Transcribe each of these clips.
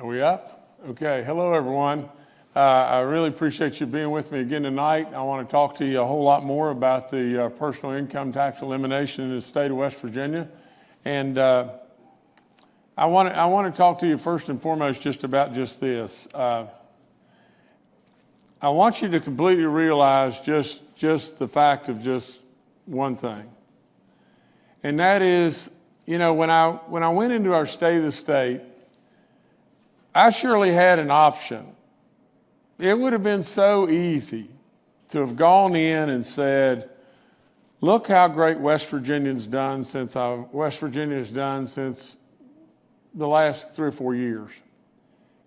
Are we up? Okay. Hello, everyone. I really appreciate you being with me again tonight. I want to talk to you a whole lot more about the personal income tax elimination in the state of West Virginia. And I want to talk to you first and foremost just about just this. I want you to completely realize just the fact of just one thing. And that is, when I went into our State of the State, I surely had an option. It would have been so easy to have gone in and said, look how great West Virginia's done since the last 3 or 4 years.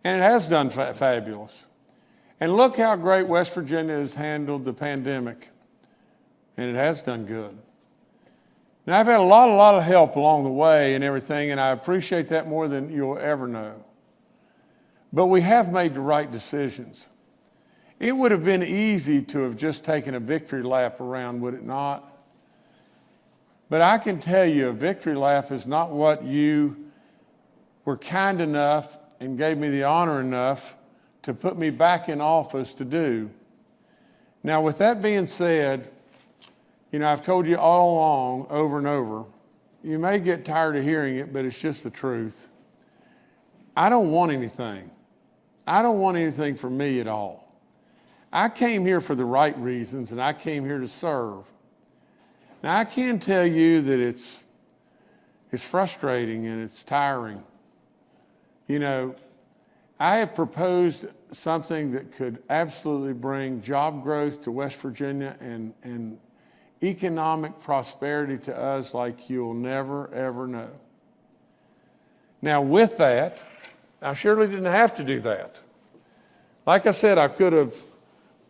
And it has done fabulous. And look how great West Virginia has handled the pandemic. And it has done good. Now, I've had a lot of help along the way and everything, and I appreciate that more than you'll ever know. But we have made the right decisions. It would have been easy to have just taken a victory lap around, would it not? But I can tell you, a victory lap is not what you were kind enough and gave me the honor enough to put me back in office to do. Now, with that being said, I've told you all along, over and over, you may get tired of hearing it, but it's just the truth. I don't want anything. I don't want anything for me at all. I came here for the right reasons, and I came here to serve. Now, I can tell you that it's frustrating and it's tiring. I have proposed something that could absolutely bring job growth to West Virginia and economic prosperity to us like you'll never, ever know. Now, with that, I surely didn't have to do that. Like I said, I could have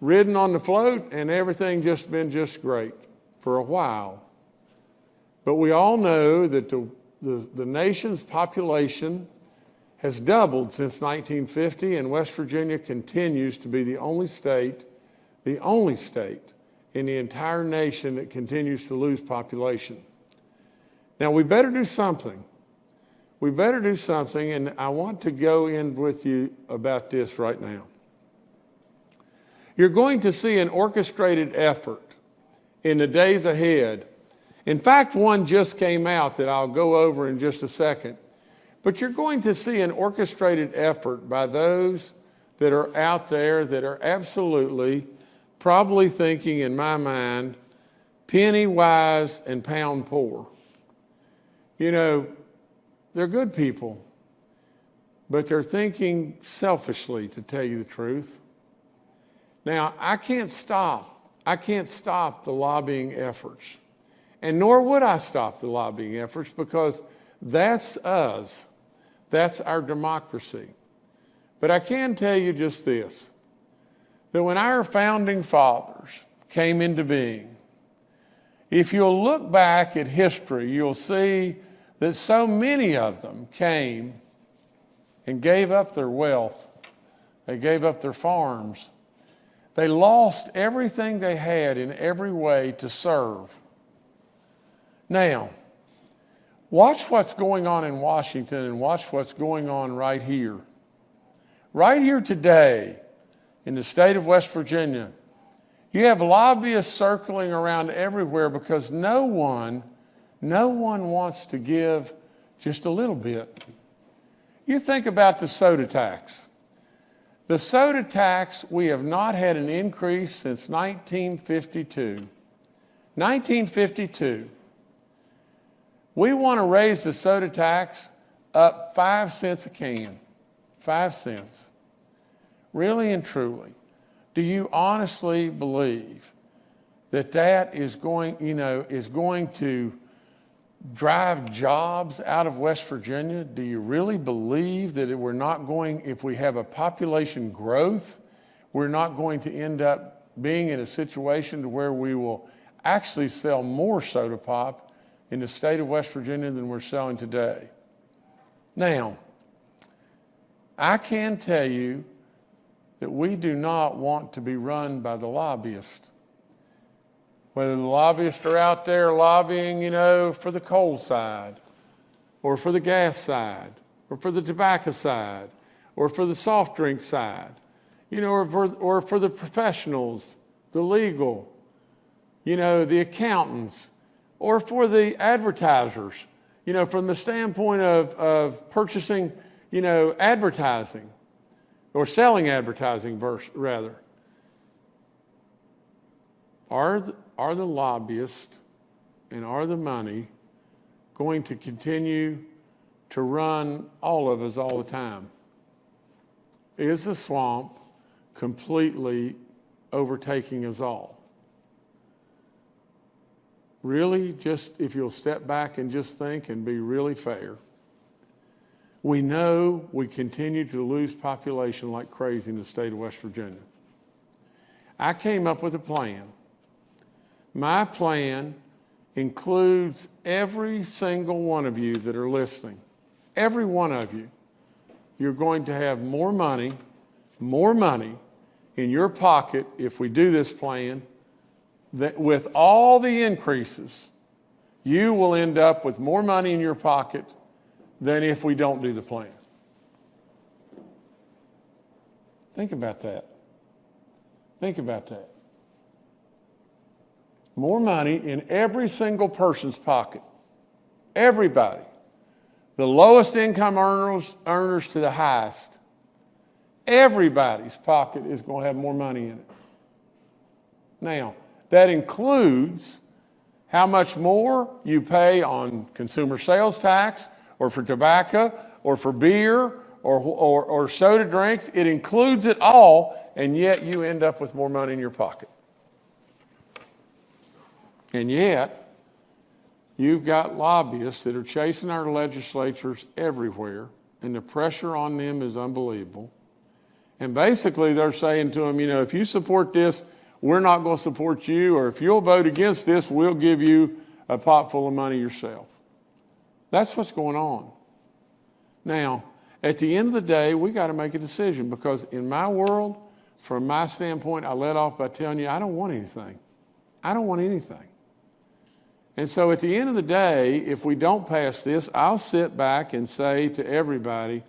ridden on the float and everything just been just great for a while. But we all know that the nation's population has doubled since 1950, and West Virginia continues to be the only state in the entire nation that continues to lose population. Now, we better do something. And I want to go in with you about this right now. You're going to see an orchestrated effort in the days ahead. In fact, one just came out that I'll go over in just a second. But you're going to see an orchestrated effort by those that are out there that are absolutely probably thinking, in my mind, penny wise and pound poor. They're good people, but they're thinking selfishly, to tell you the truth. Now, I can't stop the lobbying efforts, and nor would I stop the lobbying efforts, because that's us. That's our democracy. But I can tell you just this, that when our founding fathers came into being, if you'll look back at history, you'll see that so many of them came and gave up their wealth. They gave up their farms. They lost everything they had in every way to serve. Now, watch what's going on in Washington and watch what's going on right here. Right here today in the state of West Virginia, you have lobbyists circling around everywhere because no one wants to give just a little bit. You think about the soda tax. The soda tax, we have not had an increase since 1952. 1952. We want to raise the soda tax up 5 cents a can. 5 cents. Really and truly, do you honestly believe that is going to drive jobs out of West Virginia? Do you really believe that if we have a population growth, we're not going to end up being in a situation to where we will actually sell more soda pop in the state of West Virginia than we're selling today? Now, I can tell you that we do not want to be run by the lobbyists. Whether the lobbyists are out there lobbying, for the coal side, or for the gas side, or for the tobacco side, or for the soft drink side, or for the professionals, the legal, the accountants, or for the advertisers, from the standpoint of purchasing, advertising or selling advertising rather. Are the lobbyists and are the money going to continue to run all of us all the time? Is the swamp completely overtaking us all? Really, just if you'll step back and just think and be really fair, we know we continue to lose population like crazy in the state of West Virginia. I came up with a plan. My plan includes every single one of you that are listening. Every one of you. You're going to have more money in your pocket if we do this plan. That with all the increases, you will end up with more money in your pocket than if we don't do the plan. Think about that. Think about that. More money in every single person's pocket. Everybody. The lowest income earners to the highest. Everybody's pocket is going to have more money in it. Now, that includes how much more you pay on consumer sales tax, or for tobacco, or for beer, or soda drinks. It includes it all, and yet you end up with more money in your pocket. And yet, you've got lobbyists that are chasing our legislators everywhere, and the pressure on them is unbelievable. And basically, they're saying to them, if you support this, we're not going to support you, or if you'll vote against this, we'll give you a pot full of money yourself. That's what's going on. Now, at the end of the day, we got to make a decision, because in my world, from my standpoint, I let off by telling you I don't want anything. I don't want anything. And so at the end of the day, if we don't pass this, I'll sit back and say to everybody,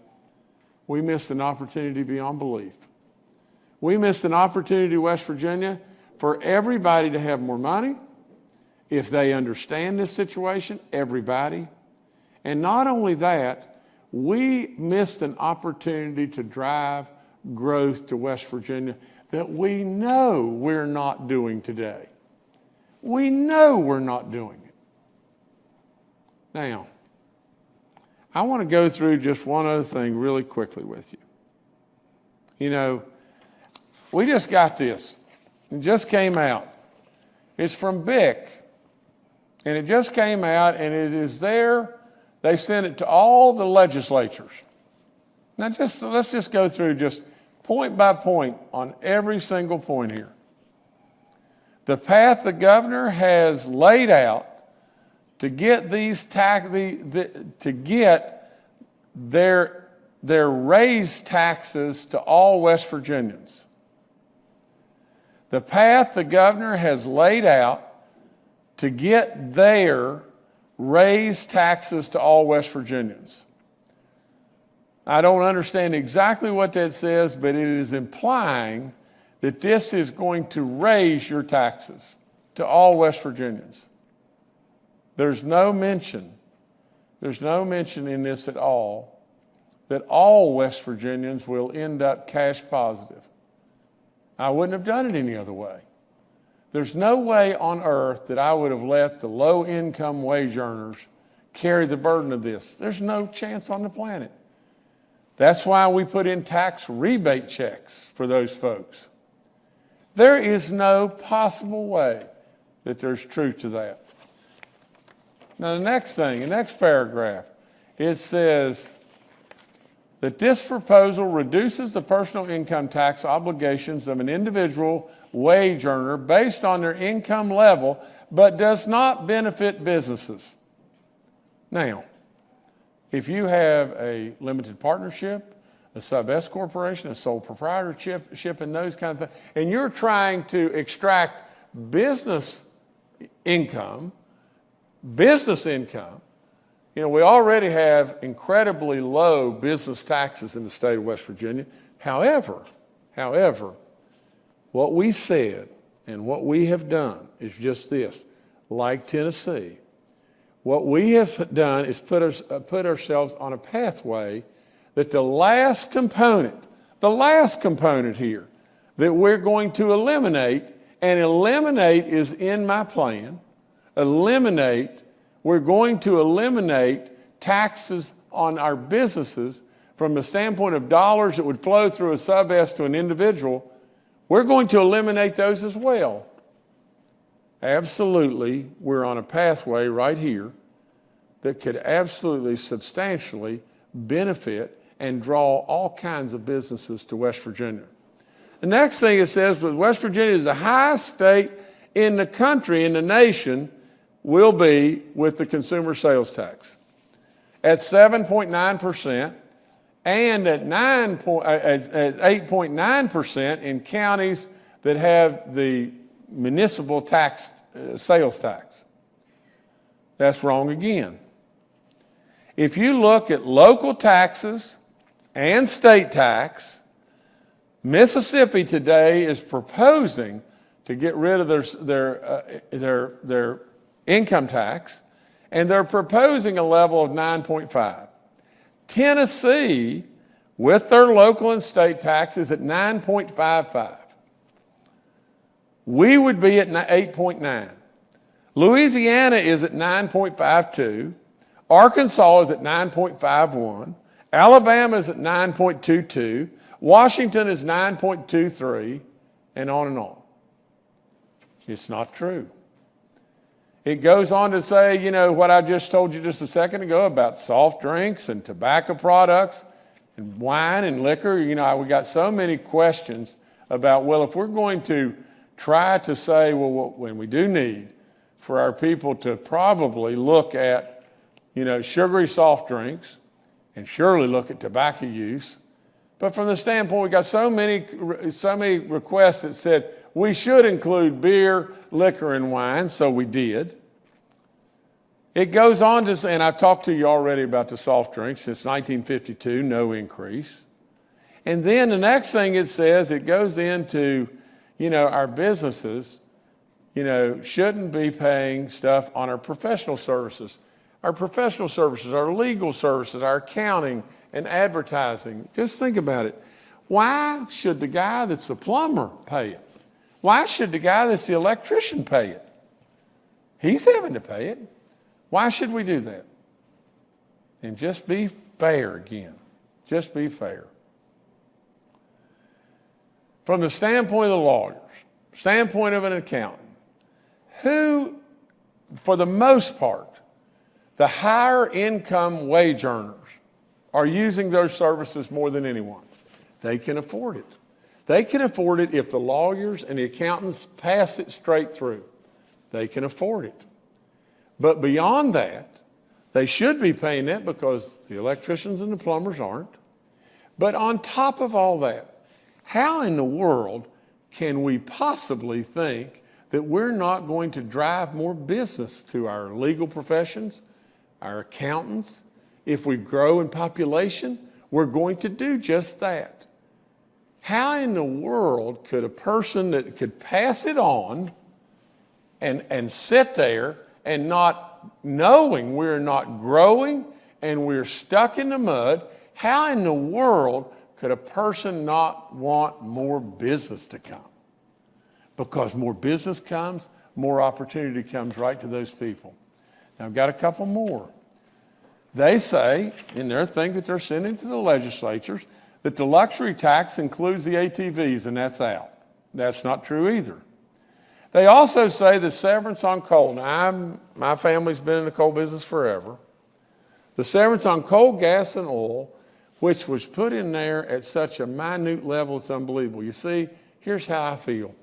we missed an opportunity beyond belief. We missed an opportunity, West Virginia, for everybody to have more money, if they understand this situation, everybody. And not only that, we missed an opportunity to drive growth to West Virginia that we know we're not doing today. We know we're not doing it. Now, I want to go through just one other thing really quickly with you. We just got this. It just came out. It's from BIC. And it just came out, and it is there. They sent it to all the legislators. Now, let's just go through just point by point on every single point here. The path the governor has laid out to get these to get their raised taxes to all West Virginians. The path the governor has laid out to get their raised taxes to all West Virginians. I don't understand exactly what that says, but it is implying that this is going to raise your taxes to all West Virginians. There's no mention in this at all that all West Virginians will end up cash positive. I wouldn't have done it any other way. There's no way on earth that I would have let the low-income wage earners carry the burden of this. There's no chance on the planet. That's why we put in tax rebate checks for those folks. There is no possible way that there's truth to that. Now, the next paragraph, it says that this proposal reduces the personal income tax obligations of an individual wage earner based on their income level, but does not benefit businesses. Now, if you have a limited partnership, a sub-S corporation, a sole proprietorship, and those kind of things, and you're trying to extract business income, We already have incredibly low business taxes in the state of West Virginia. However, what we said and what we have done is just this. Like Tennessee, what we have done is put ourselves on a pathway that the last component here that we're going to eliminate, and eliminate is in my plan, we're going to eliminate taxes on our businesses from the standpoint of dollars that would flow through a sub-S to an individual. We're going to eliminate those as well. Absolutely, we're on a pathway right here that could absolutely substantially benefit and draw all kinds of businesses to West Virginia. The next thing it says was West Virginia is the highest state in the country, in the nation, will be with the consumer sales tax at 7.9% and at 8.9% in counties that have the municipal tax, sales tax. That's wrong again. If you look at local taxes and state tax, Mississippi today is proposing to get rid of their income tax, and they're proposing a level of 9.5. Tennessee, with their local and state taxes, at 9.55. We would be at 8.9. Louisiana is at 9.52. Arkansas is at 9.51. Alabama is at 9.22. Washington is 9.23, and on and on. It's not true. It goes on to say, what I just told you just a second ago about soft drinks and tobacco products and wine and liquor. We got so many questions about, if we're going to try to say, when we do need for our people to probably look at, sugary soft drinks and surely look at tobacco use. But from the standpoint, we got so many requests that said we should include beer, liquor, and wine, so we did. It goes on to say, and I've talked to you already about the soft drinks, since 1952, no increase. And then the next thing it says, it goes into, our businesses, shouldn't be paying stuff on our professional services. Our professional services, our legal services, our accounting and advertising. Just think about it. Why should the guy that's the plumber pay it? Why should the guy that's the electrician pay it? He's having to pay it. Why should we do that? And just be fair again. Just be fair. From the standpoint of the lawyers, standpoint of an accountant, who, for the most part, the higher income wage earners are using those services more than anyone. They can afford it. They can afford it if the lawyers and the accountants pass it straight through. They can afford it. But beyond that, they should be paying that because the electricians and the plumbers aren't. But on top of all that, how in the world can we possibly think that we're not going to drive more business to our legal professions, our accountants? If we grow in population, we're going to do just that. How in the world could a person that could pass it on and sit there and not knowing we're not growing and we're stuck in the mud, how in the world could a person not want more business to come? Because more business comes, more opportunity comes right to those people. Now, I've got a couple more. They say in their thing that they're sending to the legislatures that the luxury tax includes the ATVs, and that's out. That's not true either. They also say the severance on coal. Now, my family's been in the coal business forever. The severance on coal, gas, and oil, which was put in there at such a minute level, it's unbelievable. You see, here's how I feel.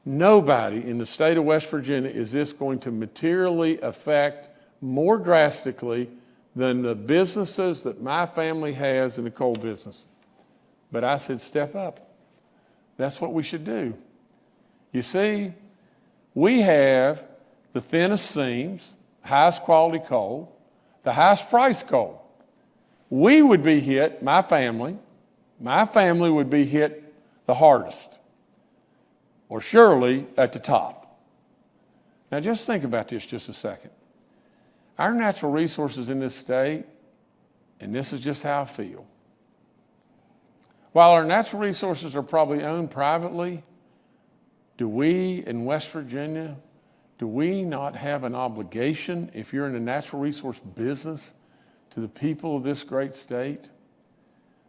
Nobody in the state of West Virginia is this going to materially affect more drastically than the businesses that my family has in the coal business. But I said, step up. That's what we should do. You see, we have the thinnest seams, highest quality coal. the highest price coal, we would be hit, my family would be hit the hardest, or surely at the top. Now just think about this just a second. Our natural resources in this state, and this is just how I feel, while our natural resources are probably owned privately, do we in West Virginia, do we not have an obligation, if you're in the natural resource business, to the people of this great state?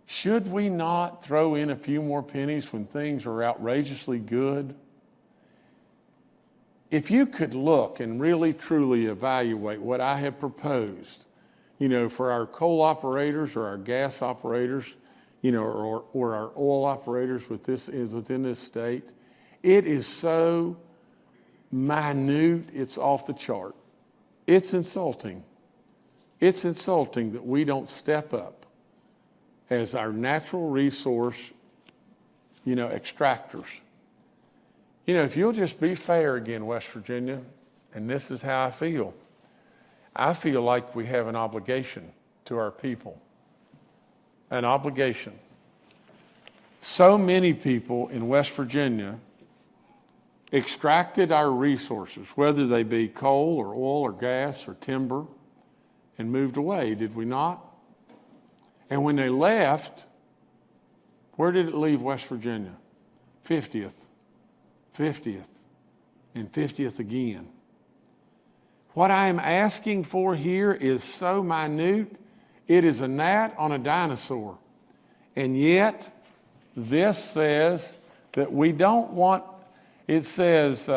Should we not throw in a few more pennies when things are outrageously good? If you could look and really truly evaluate what I have proposed, for our coal operators or our gas operators, or our oil operators within this state, it is so minute, it's off the chart. It's insulting. It's insulting that we don't step up as our natural resource, extractors. If you'll just be fair again, West Virginia, and this is how I feel like we have an obligation to our people. An obligation. So many people in West Virginia extracted our resources, whether they be coal or oil or gas or timber, and moved away, did we not? And when they left, where did it leave West Virginia? 50th, and 50th again. What I am asking for here is so minute, it is a gnat on a dinosaur. And yet, this says that we don't want, it says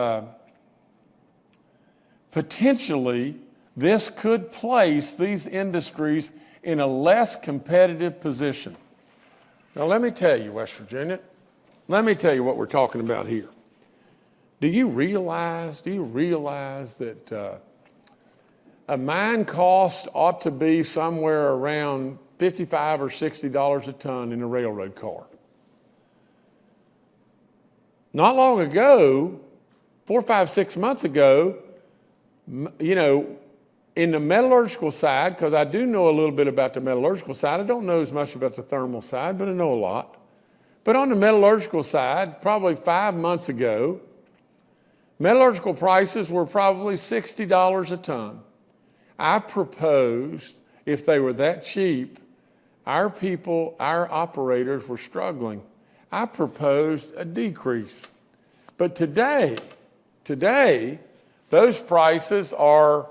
potentially this could place these industries in a less competitive position. Now let me tell you, West Virginia, let me tell you what we're talking about here. Do you realize that a mine cost ought to be somewhere around $55 or $60 a ton in a railroad car? Not long ago, 4, 5, 6 months ago, in the metallurgical side, because I do know a little bit about the metallurgical side, I don't know as much about the thermal side, but I know a lot. But on the metallurgical side, probably 5 months ago, metallurgical prices were probably $60 a ton. I proposed, if they were that cheap, our people, our operators were struggling. I proposed a decrease. But today, those prices are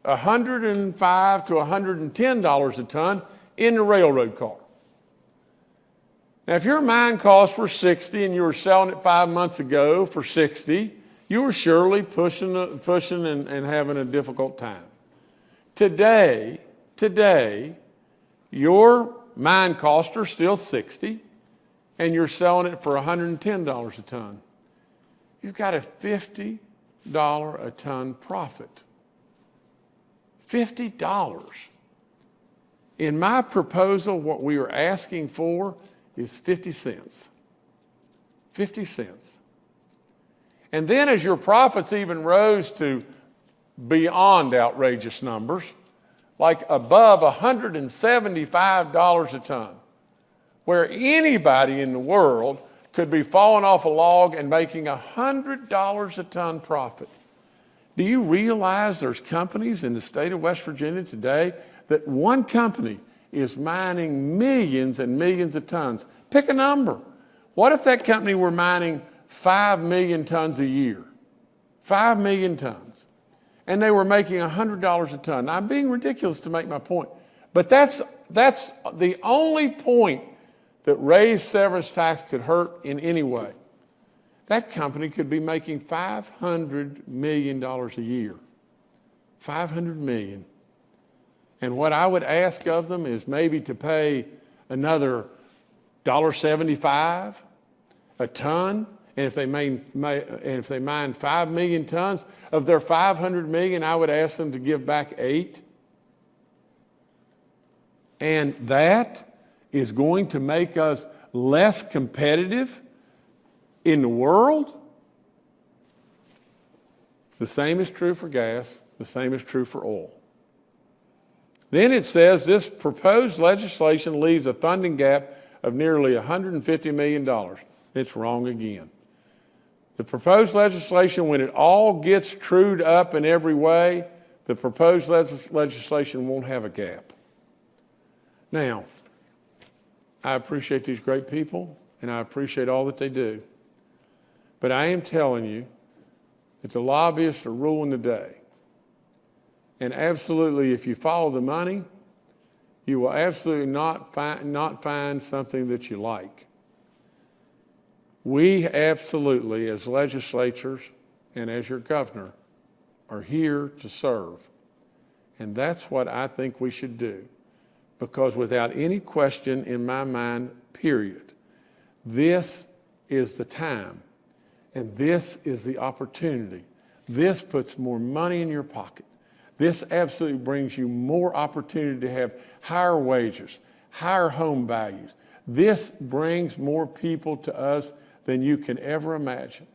$105 to $110 a ton in the railroad car. Now, if your mine costs were $60 and you were selling it 5 months ago for $60, you were surely pushing and having a difficult time. Today, your mine costs are still $60 and you're selling it for $110 a ton. You've got a $50 a ton profit. $50. In my proposal, what we are asking for is 50 cents. 50 cents. And then as your profits even rose to beyond outrageous numbers, like above $175 a ton, where anybody in the world could be falling off a log and making $100 a ton profit. Do you realize there's companies in the state of West Virginia today that one company is mining millions and millions of tons? Pick a number. What if that company were mining 5 million tons a year? 5 million tons. And they were making $100 a ton. Now, I'm being ridiculous to make my point, but that's the only point that raised severance tax could hurt in any way. That company could be making $500 million a year. $500 million. And what I would ask of them is maybe to pay another $1.75 a ton. And if they mine 5 million tons, of their 500 million, I would ask them to give back 8. And that is going to make us less competitive in the world. The same is true for gas. The same is true for oil. Then it says this proposed legislation leaves a funding gap of nearly $150 million. It's wrong again. The proposed legislation, when it all gets trued up in every way, the proposed legislation won't have a gap. Now, I appreciate these great people, and I appreciate all that they do. But I am telling you that the lobbyists are ruling the day. And absolutely, if you follow the money, you will absolutely not find something that you like. We absolutely, as legislators and as your governor, are here to serve. And that's what I think we should do. Because without any question in my mind, period, this is the time and this is the opportunity. This puts more money in your pocket. This absolutely brings you more opportunity to have higher wages, higher home values. This brings more people to us than you can ever imagine.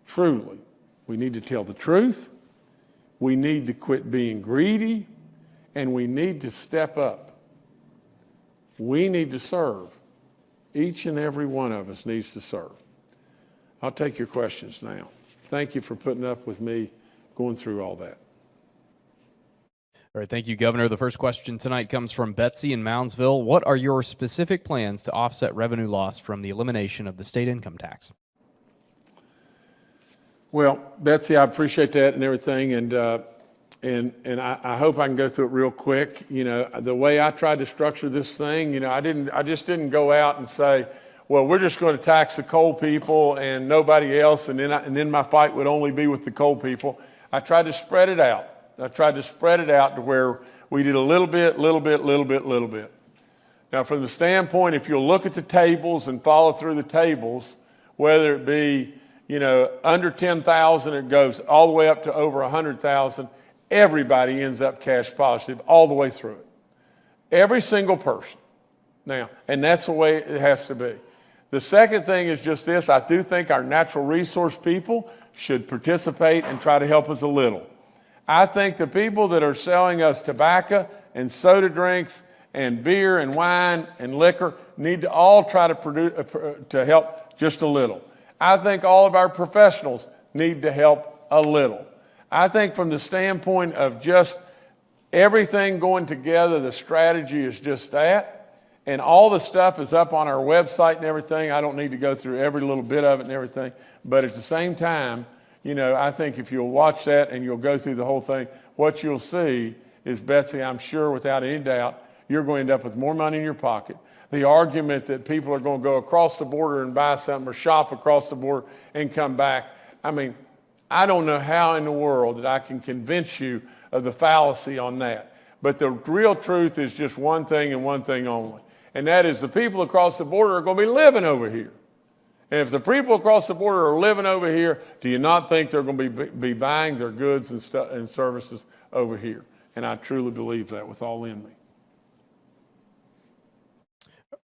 Truly, we need to tell the truth. We need to quit being greedy, and we need to step up. We need to serve. Each and every one of us needs to serve. I'll take your questions now. Thank you for putting up with me going through all that. All right, thank you, Governor. The first question tonight comes from Betsy in Moundsville. What are your specific plans to offset revenue loss from the elimination of the state income tax? Well, Betsy, I appreciate that and everything, and I hope I can go through it real quick. You know, the way I tried to structure this thing, you know, I just didn't go out and say, well, we're just going to tax the coal people and nobody else, and then my fight would only be with the coal people. I tried to spread it out. I tried to spread it out to where we did a little bit. Now, from the standpoint, if you'll look at the tables and follow through the tables, whether it be, you know, under 10,000, it goes all the way up to over 100,000, everybody ends up cash positive all the way through it. Every single person. Now, and that's the way it has to be. The second thing is just this. I do think our natural resource people should participate and try to help us a little. I think the people that are selling us tobacco and soda drinks and beer and wine and liquor need to all try to help just a little. I think all of our professionals need to help a little. I think from the standpoint of just everything going together, the strategy is just that. And all the stuff is up on our website and everything. I don't need to go through every little bit of it and everything. But at the same time, you know, I think if you'll watch that and you'll go through the whole thing, what you'll see is, Betsy, I'm sure without any doubt, you're going to end up with more money in your pocket. The argument that people are going to go across the border and buy something or shop across the border and come back, I mean, I don't know how in the world that I can convince you of the fallacy on that. But the real truth is just one thing and one thing only. And that is the people across the border are going to be living over here. And if the people across the border are living over here, do you not think they're going to be buying their goods and services over here? And I truly believe that with all in me.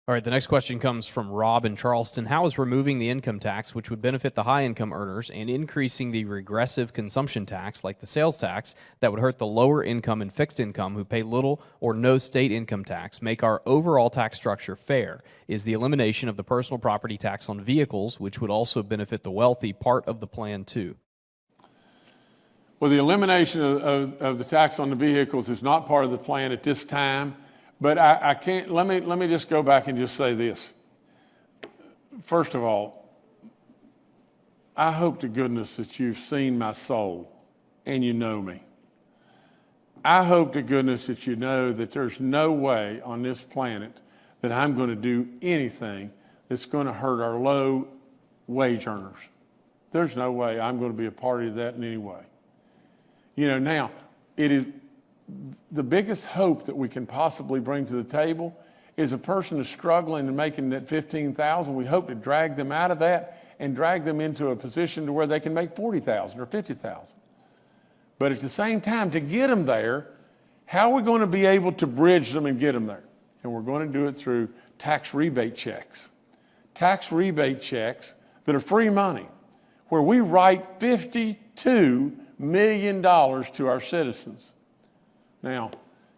All right, the next question comes from Rob in Charleston. How is removing the income tax, which would benefit the high-income earners, and increasing the regressive consumption tax, like the sales tax, that would hurt the lower income and fixed income who pay little or no state income tax, make our overall tax structure fair? Is the elimination of the personal property tax on vehicles, which would also benefit the wealthy, part of the plan too? Well, the elimination of the tax on the vehicles is not part of the plan at this time. But I can't, let me just go back and just say this. First of all, I hope to goodness that you've seen my soul and you know me. I hope to goodness that you know that there's no way on this planet that I'm going to do anything that's going to hurt our low wage earners. There's no way I'm going to be a party to that in any way. You know, now, it is the biggest hope that we can possibly bring to the table is a person who's struggling and making that $15,000. We hope to drag them out of that and drag them into a position to where they can make $40,000 or $50,000. But at the same time, to get them there, how are we going to be able to bridge them and get them there? And we're going to do it through tax rebate checks. Tax rebate checks that are free money, where we write $52 million to our citizens. Now,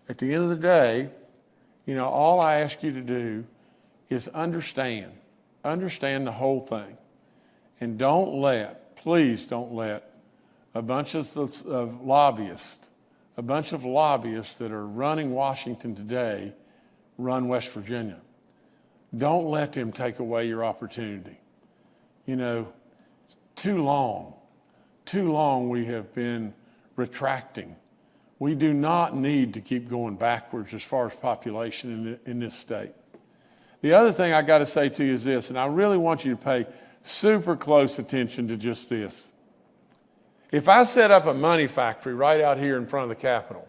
At the end of the day, all I ask you to do is understand the whole thing. And please don't let a bunch of lobbyists that are running Washington today run West Virginia. Don't let them take away your opportunity. Too long we have been retracting. We do not need to keep going backwards as far as population in this state. The other thing I got to say to you is this, and I really want you to pay super close attention to just this. If I set up a money factory right out here in front of the Capitol,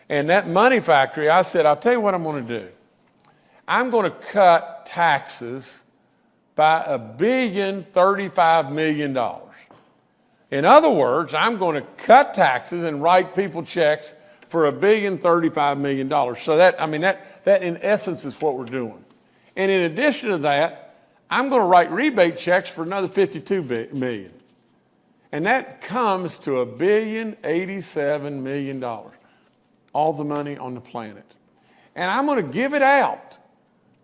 and that money factory, I said, I'll tell you what I'm going to do. I'm going to cut taxes by $1.035 billion. In other words, I'm going to cut taxes and write people checks for $1.035 billion. So that in essence is what we're doing. And in addition to that, I'm going to write rebate checks for another $52 million. And that comes to $1.087 billion. All the money on the planet. And I'm going to give it out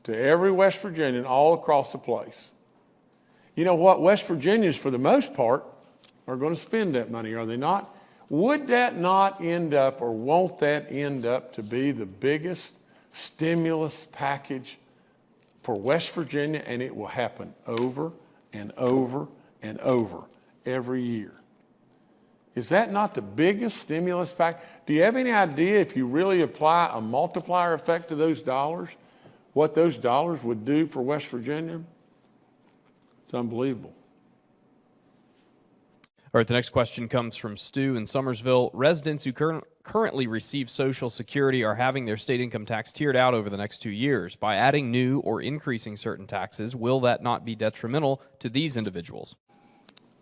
to every West Virginian all across the place. You know what? West Virginians, for the most part, are going to spend that money, are they not? Would that not end up, or won't that end up to be the biggest stimulus package for West Virginia? And it will happen over and over and over every year. Is that not the biggest stimulus package? Do you have any idea, if you really apply a multiplier effect to those dollars, what those dollars would do for West Virginia? It's unbelievable. All right, the next question comes from Stu in Summersville. Residents who currently receive Social Security are having their state income tax tiered out over the next 2 years. By adding new or increasing certain taxes, will that not be detrimental to these individuals?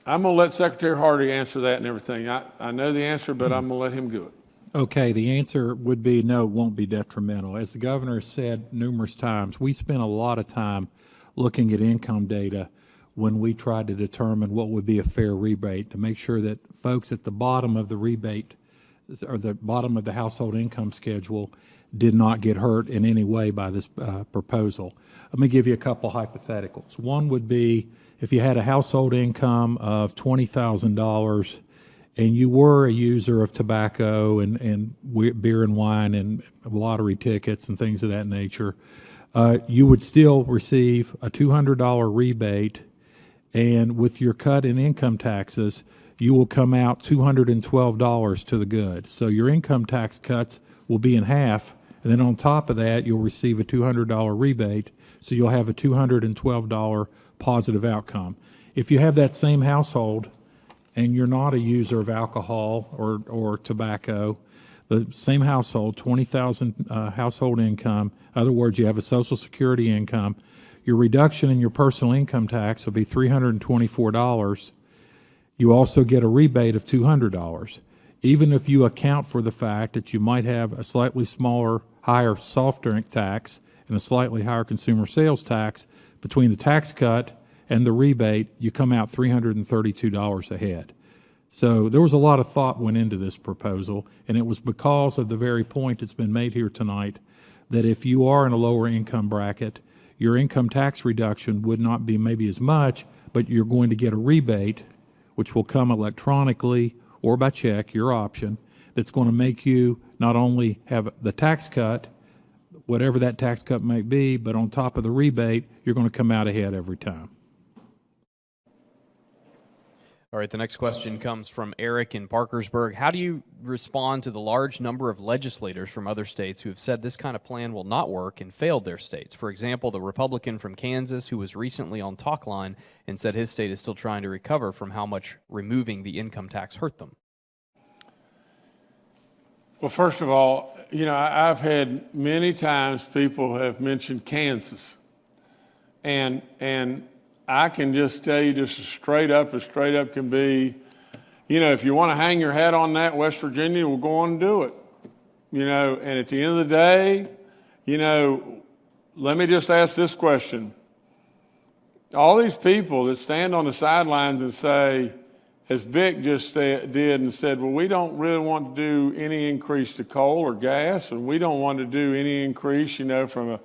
I'm going to let Secretary Hardy answer that and everything. I know the answer, but I'm going to let him do it. Okay, the answer would be no, it won't be detrimental. As the governor said numerous times, we spent a lot of time looking at income data when we tried to determine what would be a fair rebate to make sure that folks at the bottom of the rebate or the bottom of the household income schedule did not get hurt in any way by this proposal. Let me give you a couple hypotheticals. One would be if you had a household income of $20,000 and you were a user of tobacco and beer and wine and lottery tickets and things of that nature, you would still receive a $200 rebate, and with your cut in income taxes, you will come out $212 to the good. So your income tax cuts will be in half, and then on top of that, you'll receive a $200 rebate, so you'll have a $212 positive outcome. If you have that same household and you're not a user of alcohol or tobacco, the same household, 20,000 household income, in other words, you have a Social Security income, your reduction in your personal income tax will be $324. You also get a rebate of $200. Even if you account for the fact that you might have a slightly smaller, higher soft drink tax and a slightly higher consumer sales tax, between the tax cut and the rebate, you come out $332 ahead. So there was a lot of thought went into this proposal, and it was because of the very point that's been made here tonight, that if you are in a lower income bracket, your income tax reduction would not be maybe as much, but you're going to get a rebate, which will come electronically or by check, your option, that's going to make you not only have the tax cut, whatever that tax cut may be, but on top of the rebate, you're going to come out ahead every time. All right, the next question comes from Eric in Parkersburg. How do you respond to the large number of legislators from other states who have said this kind of plan will not work and failed their states? For example, the Republican from Kansas who was recently on Talkline and said his state is still trying to recover from how much removing the income tax hurt them. Well, first of all, I've had many times people have mentioned Kansas. And I can just tell you just as straight up can be, if you want to hang your hat on that, West Virginia will go on and do it. And at the end of the day, let me just ask this question. All these people that stand on the sidelines and say, as Vic just did and said, well, we don't really want to do any increase to coal or gas, and we don't want to do any increase, from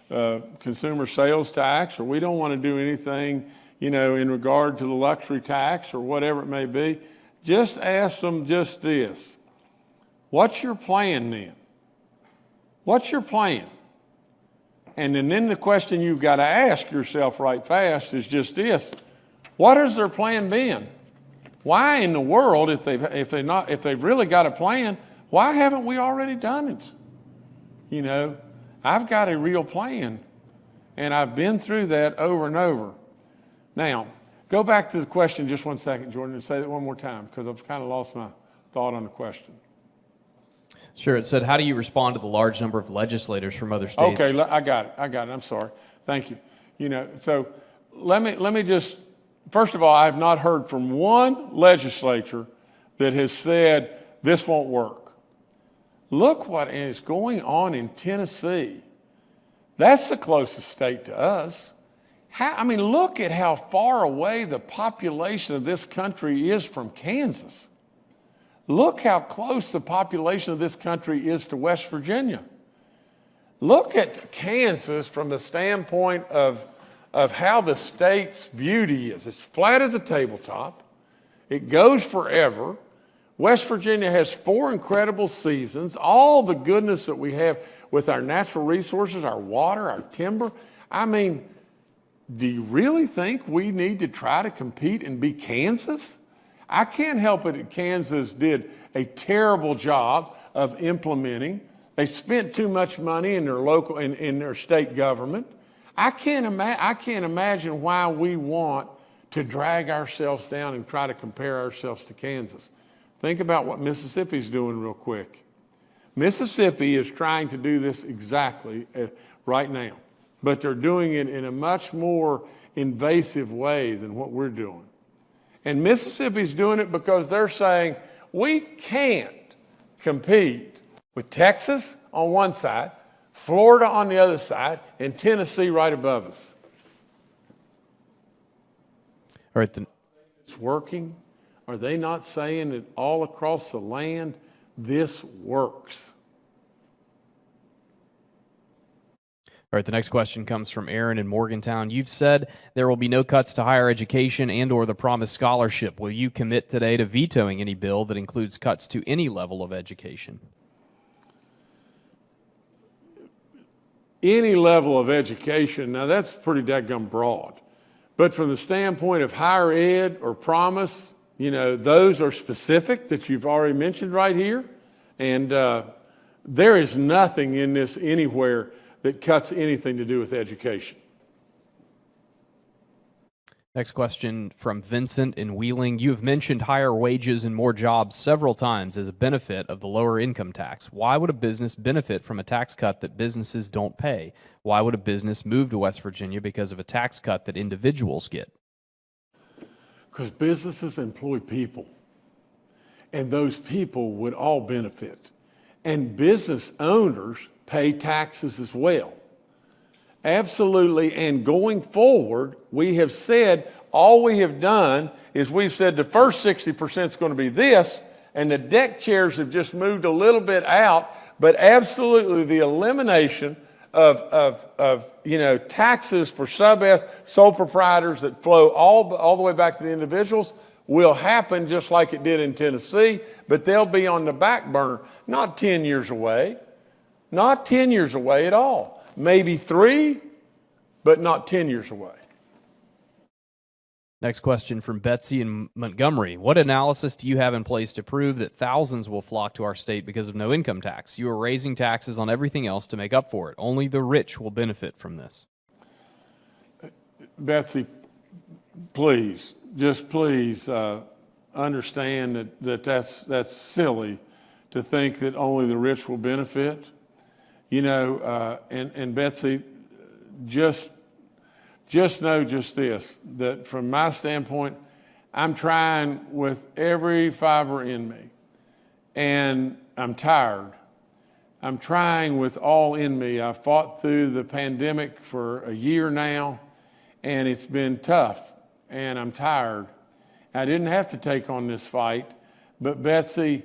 a consumer sales tax, or we don't want to do anything, in regard to the luxury tax or whatever it may be. Just ask them just this. What's your plan then? What's your plan? And then the question you've got to ask yourself right fast is just this. What has their plan been? Why in the world, if they've really got a plan, why haven't we already done it? I've got a real plan, and I've been through that over and over. Now, go back to the question just one second, Jordan, and say that one more time, because I've kind of lost my thought on the question. Sure. It said, how do you respond to the large number of legislators from other states? Okay, I got it. I'm sorry. Thank you. So let me just, first of all, I have not heard from one legislature that has said this won't work. Look what is going on in Tennessee. That's the closest state to us. Look at how far away the population of this country is from Kansas. Look how close the population of this country is to West Virginia. Look at Kansas from the standpoint of how the state's beauty is. It's flat as a tabletop. It goes forever. West Virginia has 4 incredible seasons. All the goodness that we have with our natural resources, our water, our timber. Do you really think we need to try to compete and be Kansas? I can't help it that Kansas did a terrible job of implementing. They spent too much money in their local in their state government. I can't imagine why we want to drag ourselves down and try to compare ourselves to Kansas. Think about what Mississippi's doing real quick. Mississippi is trying to do this exactly right now, but they're doing it in a much more invasive way than what we're doing. And Mississippi's doing it because they're saying we can't compete with Texas on one side, Florida on the other side, and Tennessee right above us. All right. It's working. Are they not saying that all across the land, this works? All right, the next question comes from Aaron in Morgantown. You've said there will be no cuts to higher education and or the promised scholarship. Will you commit today to vetoing any bill that includes cuts to any level of education? Any level of education, now that's pretty dadgum broad. But from the standpoint of higher ed or promise, those are specific that you've already mentioned right here. And there is nothing in this anywhere that cuts anything to do with education. Next question from Vincent in Wheeling. You have mentioned higher wages and more jobs several times as a benefit of the lower income tax. Why would a business benefit from a tax cut that businesses don't pay? Why would a business move to West Virginia because of a tax cut that individuals get? Because businesses employ people, and those people would all benefit. And business owners pay taxes as well. Absolutely, and going forward, we have said, all we have done is we've said the first 60% is going to be this, and the deck chairs have just moved a little bit out, but absolutely the elimination of taxes for sub-S, sole proprietors that flow all the way back to the individuals will happen just like it did in Tennessee, but they'll be on the back burner, not 10 years away, not 10 years away at all. Maybe 3, but not 10 years away. Next question from Betsy in Montgomery. What analysis do you have in place to prove that thousands will flock to our state because of no income tax? You are raising taxes on everything else to make up for it. Only the rich will benefit from this. Betsy, please, just please understand that's silly to think that only the rich will benefit. And Betsy, just know just this, that from my standpoint, I'm trying with every fiber in me, and I'm tired. I'm trying with all in me. I fought through the pandemic for a year now, and it's been tough, and I'm tired. I didn't have to take on this fight, but Betsy,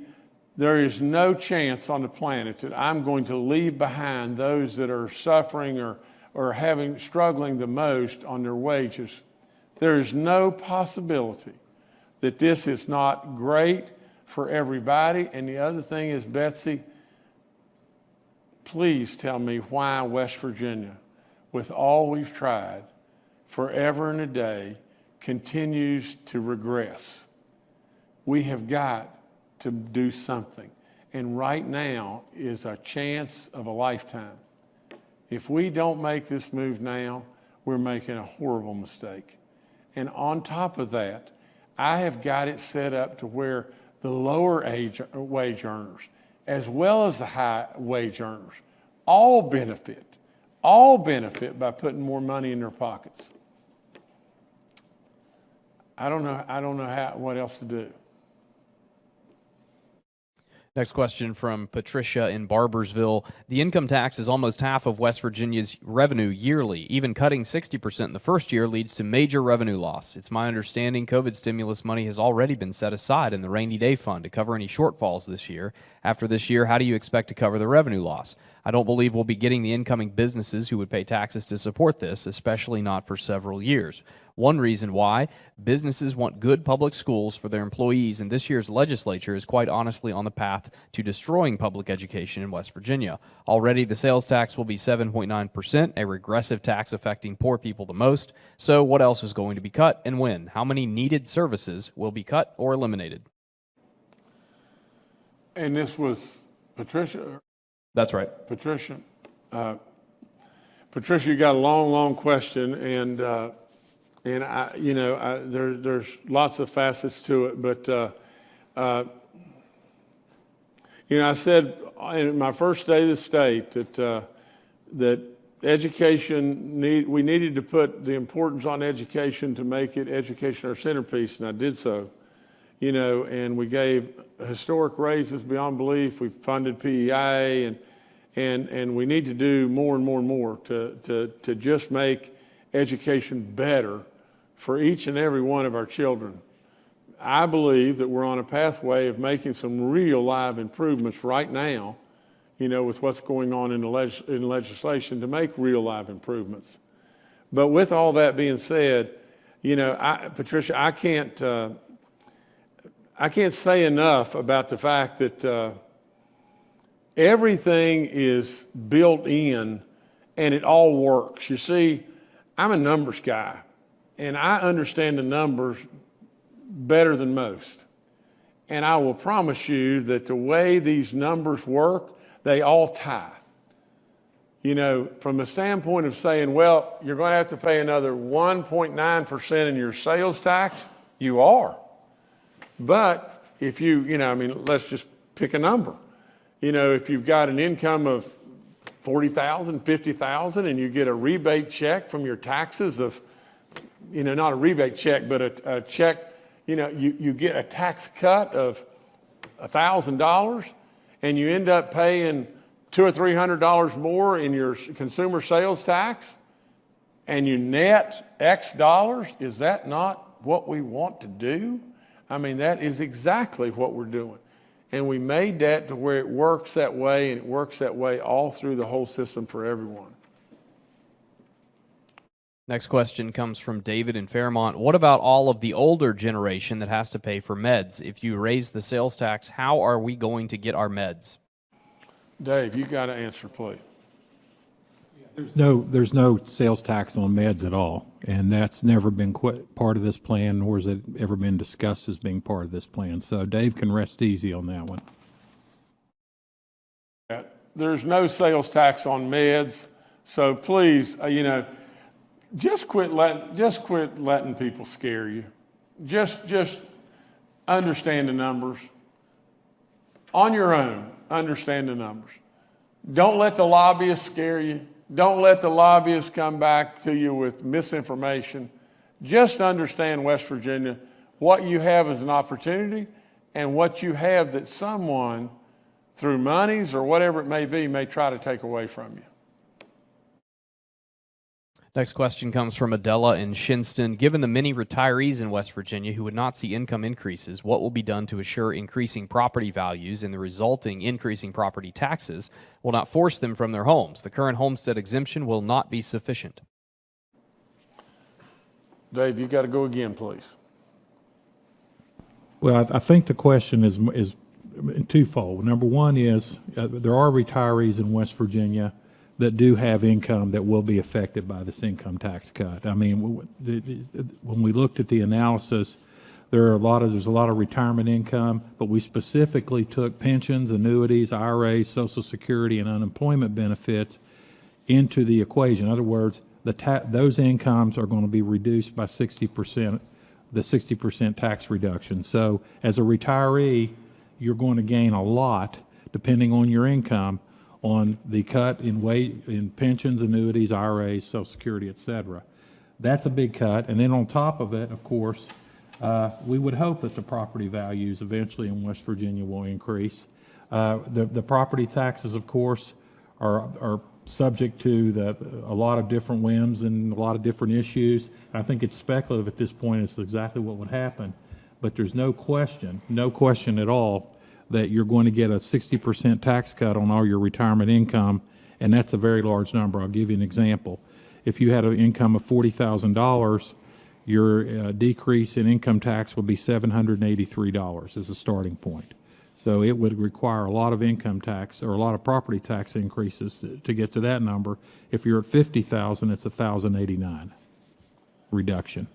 there is no chance on the planet that I'm going to leave behind those that are suffering or struggling the most on their wages. There is no possibility that this is not great for everybody. And the other thing is, Betsy, please tell me why West Virginia, with all we've tried, forever and a day, continues to regress. We have got to do something. And right now is a chance of a lifetime. If we don't make this move now, we're making a horrible mistake. And on top of that, I have got it set up to where the lower wage earners, as well as the high wage earners, all benefit by putting more money in their pockets. I don't know what else to do. Next question from Patricia in Barbersville. The income tax is almost half of West Virginia's revenue yearly. Even cutting 60% in the first year leads to major revenue loss. It's my understanding COVID stimulus money has already been set aside in the rainy day fund to cover any shortfalls this year. After this year, how do you expect to cover the revenue loss? I don't believe we'll be getting the incoming businesses who would pay taxes to support this, especially not for several years. One reason why: businesses want good public schools for their employees, and this year's legislature is quite honestly on the path to destroying public education in West Virginia. Already, the sales tax will be 7.9%, a regressive tax affecting poor people the most. So what else is going to be cut and when? How many needed services will be cut or eliminated? And this was Patricia? That's right. Patricia. Patricia, you got a long question, and there's lots of facets to it, but I said in my first day of the state that education we needed to put the importance on education to make it education our centerpiece, and I did so. And we gave historic raises beyond belief. We funded PEI, and we need to do more and more and more to just make education better for each and every one of our children. I believe that we're on a pathway of making some real live improvements right now, with what's going on in legislation to make real live improvements. But with all that being said, Patricia, I can't say enough about the fact that everything is built in and it all works. You see, I'm a numbers guy, and I understand the numbers better than most. And I will promise you that the way these numbers work, they all tie. From the standpoint of saying, well, you're going to have to pay another 1.9% in your sales tax, you are. But if let's just pick a number. If you've got an income of $40,000, $50,000, and you get a rebate check from your taxes of, not a rebate check, but a check, you get a tax cut of $1,000, and you end up paying $200 or $300 more in your consumer sales tax, and you net X dollars. Is that not what we want to do? That is exactly what we're doing. And we made that to where it works that way, and it works that way all through the whole system for everyone. Next question comes from David in Fairmont. What about all of the older generation that has to pay for meds? If you raise the sales tax, how are we going to get our meds? Dave, you got to answer, please. There's no sales tax on meds at all, and that's never been part of this plan, nor has it ever been discussed as being part of this plan. So Dave can rest easy on that one. There's no sales tax on meds, so please, just quit letting people scare you. Just understand the numbers. On your own, understand the numbers. Don't let the lobbyists scare you. Don't let the lobbyists come back to you with misinformation. Just understand, West Virginia, what you have as an opportunity and what you have that someone, through monies or whatever it may be, may try to take away from you. Next question comes from Adela in Shinston. Given the many retirees in West Virginia who would not see income increases, what will be done to assure increasing property values and the resulting increasing property taxes will not force them from their homes? The current homestead exemption will not be sufficient. Dave, you got to go again, please. Well, I think the question is twofold. Number one is there are retirees in West Virginia that do have income that will be affected by this income tax cut. I mean, when we looked at the analysis, there's a lot of retirement income, but we specifically took pensions, annuities, IRAs, Social Security, and unemployment benefits into the equation. In other words, those incomes are going to be reduced by 60%, the 60% tax reduction. So as a retiree, you're going to gain a lot, depending on your income, on the cut in pensions, annuities, IRAs, Social Security, et cetera. That's a big cut. And then on top of it, of course, we would hope that the property values eventually in West Virginia will increase. The property taxes, of course, are subject to a lot of different whims and a lot of different issues. I think it's speculative at this point as to exactly what would happen, but there's no question at all that you're going to get a 60% tax cut on all your retirement income, and that's a very large number. I'll give you an example. If you had an income of $40,000, your decrease in income tax would be $783 as a starting point. So it would require a lot of income tax or a lot of property tax increases to get to that number. If you're at $50,000, it's $1,089 reduction.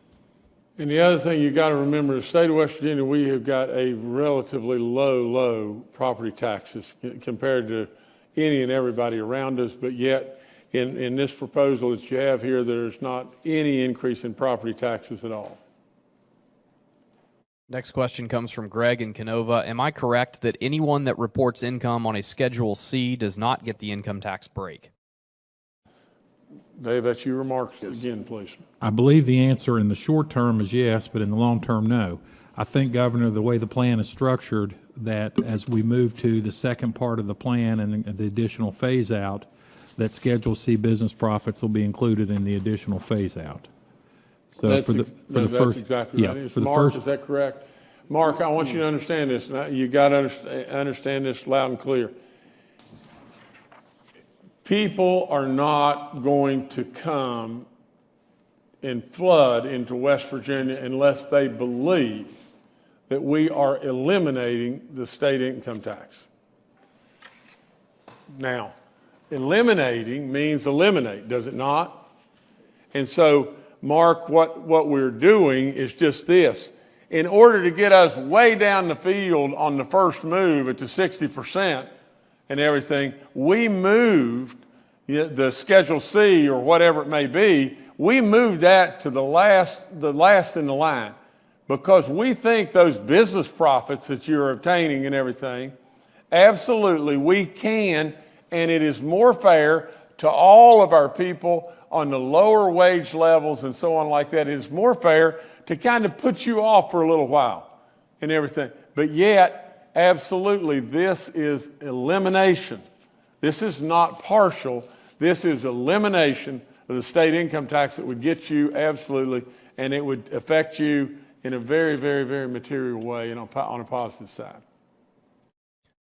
And the other thing you got to remember, the state of West Virginia, we have got a relatively low property taxes compared to any and everybody around us, but yet in this proposal that you have here, there's not any increase in property taxes at all. Next question comes from Greg in Canova. Am I correct that anyone that reports income on a Schedule C does not get the income tax break? Dave, that's your remarks again, please. I believe the answer in the short term is yes, but in the long term, no. I think, Governor, the way the plan is structured, that as we move to the second part of the plan and the additional phase out, that Schedule C business profits will be included in the additional phase out. So That's exactly right. For Mark, is that correct? Mark, I want you to understand this. Now, you got to understand this loud and clear. People are not going to come and flood into West Virginia unless they believe that we are eliminating the state income tax. Now, eliminating means eliminate, does it not? And so, Mark, what we're doing is just this. In order to get us way down the field on the first move at the 60% and everything, we moved the Schedule C or whatever it may be, we moved that to the last in the line, because we think those business profits that you're obtaining and everything, absolutely we can, and it is more fair to all of our people on the lower wage levels and so on like that. It is more fair to kind of put you off for a little while and everything. But yet, absolutely, this is elimination. This is not partial. This is elimination of the state income tax that would get you absolutely, and it would affect you in a very, very, very material way and on a positive side.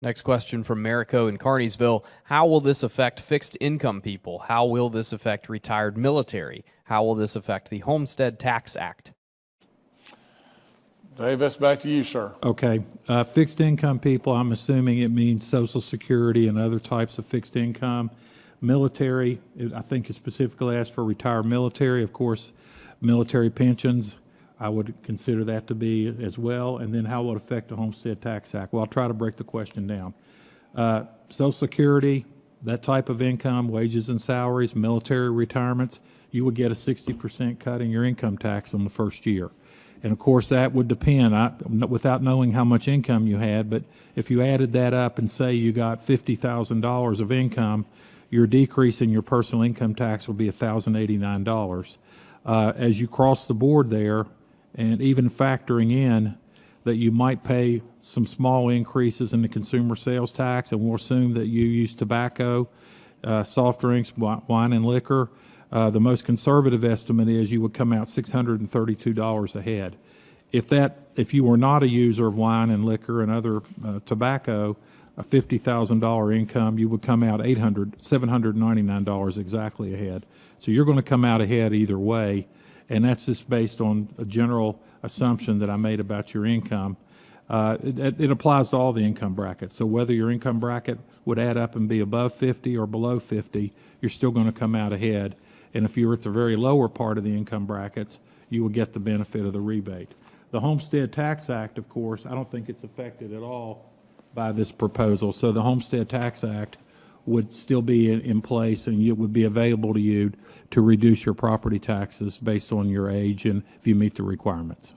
Next question from Marico in Carneysville. How will this affect fixed income people? How will this affect retired military? How will this affect the Homestead Tax Act? Dave, that's back to you, sir. Okay. Fixed income people, I'm assuming it means Social Security and other types of fixed income. Military, I think it specifically asked for retired military. Of course, military pensions, I would consider that to be as well. And then how will it affect the Homestead Tax Act? Well, I'll try to break the question down. Social Security, that type of income, wages and salaries, military retirements, you would get a 60% cut in your income tax in the first year. And of course, that would depend, without knowing how much income you had, but if you added that up and say you got $50,000 of income, your decrease in your personal income tax will be $1,089. As you cross the board there, and even factoring in that you might pay some small increases in the consumer sales tax, and we'll assume that you use tobacco, soft drinks, wine and liquor, The most conservative estimate is you would come out $632 ahead. If you were not a user of wine and liquor and other tobacco, a $50,000 income, you would come out $799 exactly ahead. So you're going to come out ahead either way, and that's just based on a general assumption that I made about your income. It applies to all the income brackets. So whether your income bracket would add up and be above 50 or below 50, you're still going to come out ahead. And if you're at the very lower part of the income brackets, you will get the benefit of the rebate. The Homestead Tax Act, of course, I don't think it's affected at all by this proposal. So the Homestead Tax Act would still be in place, and it would be available to you to reduce your property taxes based on your age and if you meet the requirements.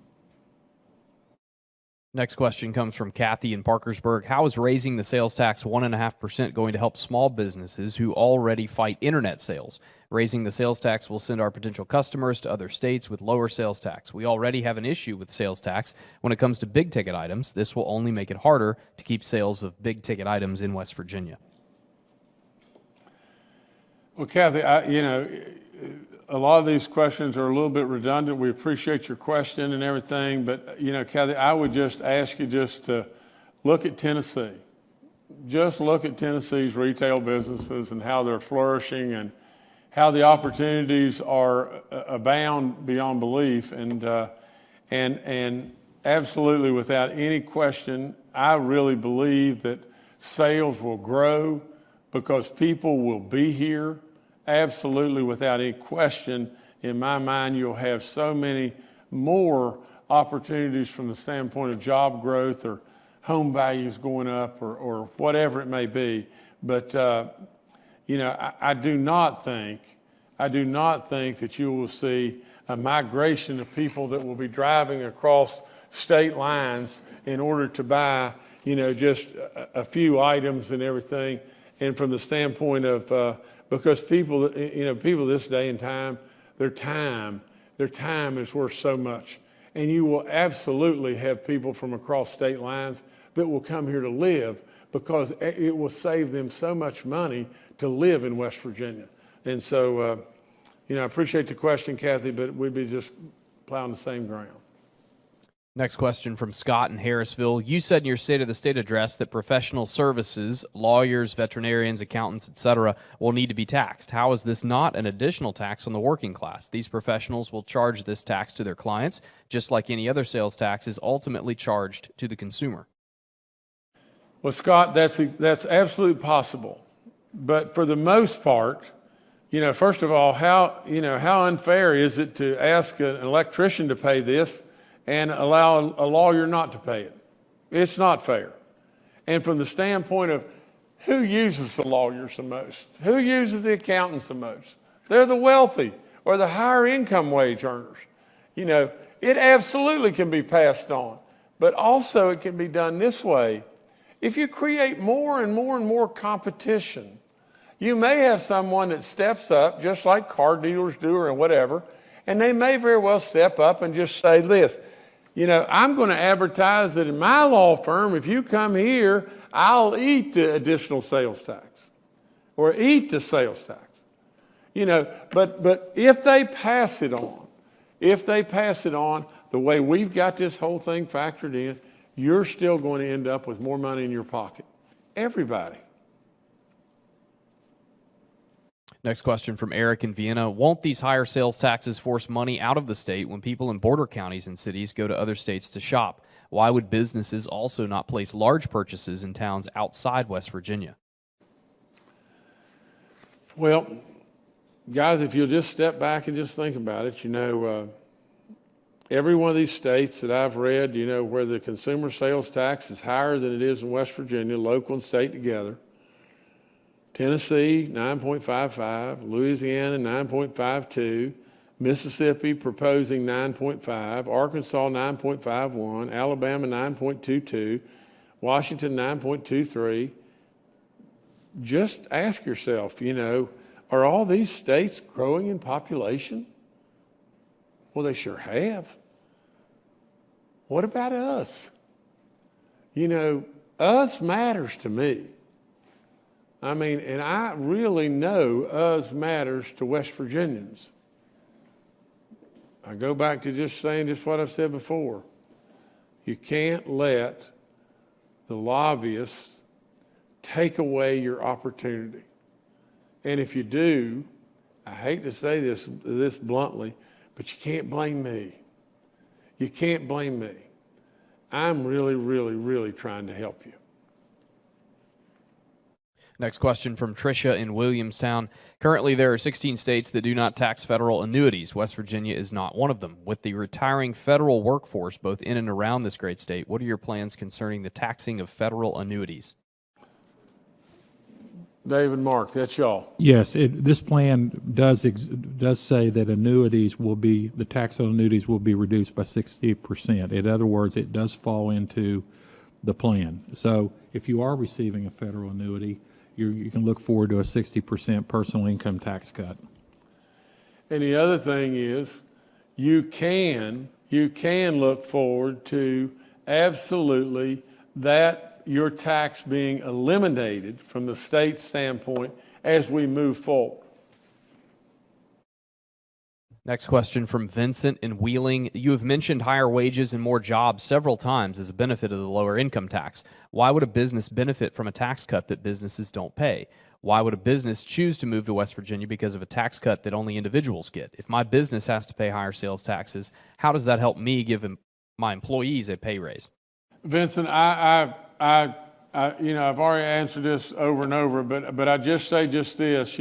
Next question comes from Kathy in Parkersburg. How is raising the sales tax 1.5% going to help small businesses who already fight internet sales? Raising the sales tax will send our potential customers to other states with lower sales tax. We already have an issue with sales tax when it comes to big ticket items. This will only make it harder to keep sales of big ticket items in West Virginia. Well, Kathy, a lot of these questions are a little bit redundant. We appreciate your question and everything, but, Kathy, I would just ask you just to look at Tennessee. Just look at Tennessee's retail businesses and how they're flourishing and how the opportunities are abound beyond belief. And absolutely, without any question, I really believe that sales will grow because people will be here. Absolutely, without any question, in my mind, you'll have so many more opportunities from the standpoint of job growth or home values going up or whatever it may be. But, I do not think that you will see a migration of people that will be driving across state lines in order to buy, just a few items and everything. And from the standpoint of, because people this day and time, their time is worth so much. And you will absolutely have people from across state lines that will come here to live because it will save them so much money to live in West Virginia. And so, I appreciate the question, Kathy, but we'd be just plowing the same ground. Next question from Scott in Harrisville. You said in your State of the State address that professional services, lawyers, veterinarians, accountants, etc., will need to be taxed. How is this not an additional tax on the working class? These professionals will charge this tax to their clients, just like any other sales tax is ultimately charged to the consumer. Well, Scott, that's absolutely possible. But for the most part, first of all, how unfair is it to ask an electrician to pay this and allow a lawyer not to pay it? It's not fair. And from the standpoint of who uses the lawyers the most, who uses the accountants the most, they're the wealthy or the higher income wage earners. It absolutely can be passed on, but also it can be done this way. If you create more and more and more competition, you may have someone that steps up, just like car dealers do or whatever, and they may very well step up and just say this, I'm going to advertise that in my law firm, if you come here, I'll eat the additional sales tax or eat the sales tax. But if they pass it on, the way we've got this whole thing factored in, you're still going to end up with more money in your pocket. Everybody. Next question from Eric in Vienna. Won't these higher sales taxes force money out of the state when people in border counties and cities go to other states to shop? Why would businesses also not place large purchases in towns outside West Virginia? Well, guys, if you'll just step back and just think about it, every one of these states that I've read, where the consumer sales tax is higher than it is in West Virginia, local and state together. Tennessee, 9.55, Louisiana, 9.52, Mississippi proposing 9.5, Arkansas, 9.51, Alabama, 9.22, Washington, 9.23. Just ask yourself, are all these states growing in population? Well, they sure have. What about us? Us matters to me. I mean, and I really know us matters to West Virginians. I go back to just saying just what I've said before. You can't let the lobbyists take away your opportunity. And if you do, I hate to say this bluntly, but you can't blame me. You can't blame me. I'm really, really, really trying to help you. Next question from Tricia in Williamstown. Currently, there are 16 states that do not tax federal annuities. West Virginia is not one of them. With the retiring federal workforce both in and around this great state, what are your plans concerning the taxing of federal annuities? David, Mark, that's y'all. Yes, this plan does say that the tax on annuities will be reduced by 60%. In other words, it does fall into the plan. So if you are receiving a federal annuity, you can look forward to a 60% personal income tax cut. And the other thing is, you can look forward to absolutely that your tax being eliminated from the state standpoint as we move forward. Next question from Vincent in Wheeling. You have mentioned higher wages and more jobs several times as a benefit of the lower income tax. Why would a business benefit from a tax cut that businesses don't pay? Why would a business choose to move to West Virginia because of a tax cut that only individuals get? If my business has to pay higher sales taxes, how does that help me give my employees a pay raise? Vincent, I've already answered this over and over, but I just say just this,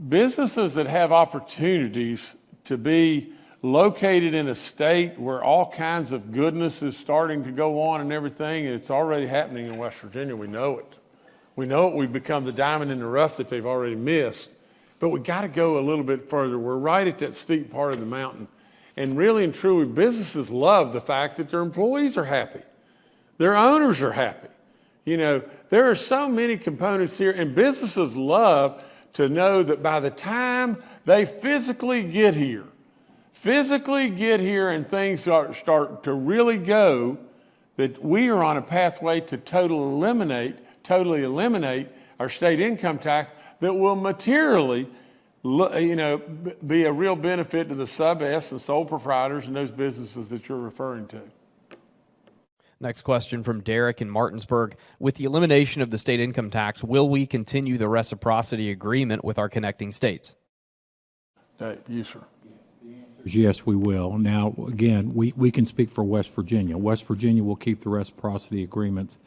businesses that have opportunities to be located in a state where all kinds of goodness is starting to go on and everything, and it's already happening in West Virginia. We know it. We know it. We've become the diamond in the rough that they've already missed. But we got to go a little bit further. We're right at that steep part of the mountain. And really and truly, businesses love the fact that their employees are happy. Their owners are happy. There are so many components here, and businesses love to know that by the time they physically get here and things start to really go, that we are on a pathway to totally eliminate our state income tax that will materially, be a real benefit to the sub-S and sole proprietors and those businesses that you're referring to. Next question from Derek in Martinsburg. With the elimination of the state income tax, will we continue the reciprocity agreement with our connecting states? Yes, sir. Yes, we will. Now, again, we can speak for West Virginia. West Virginia will keep the reciprocity agreements.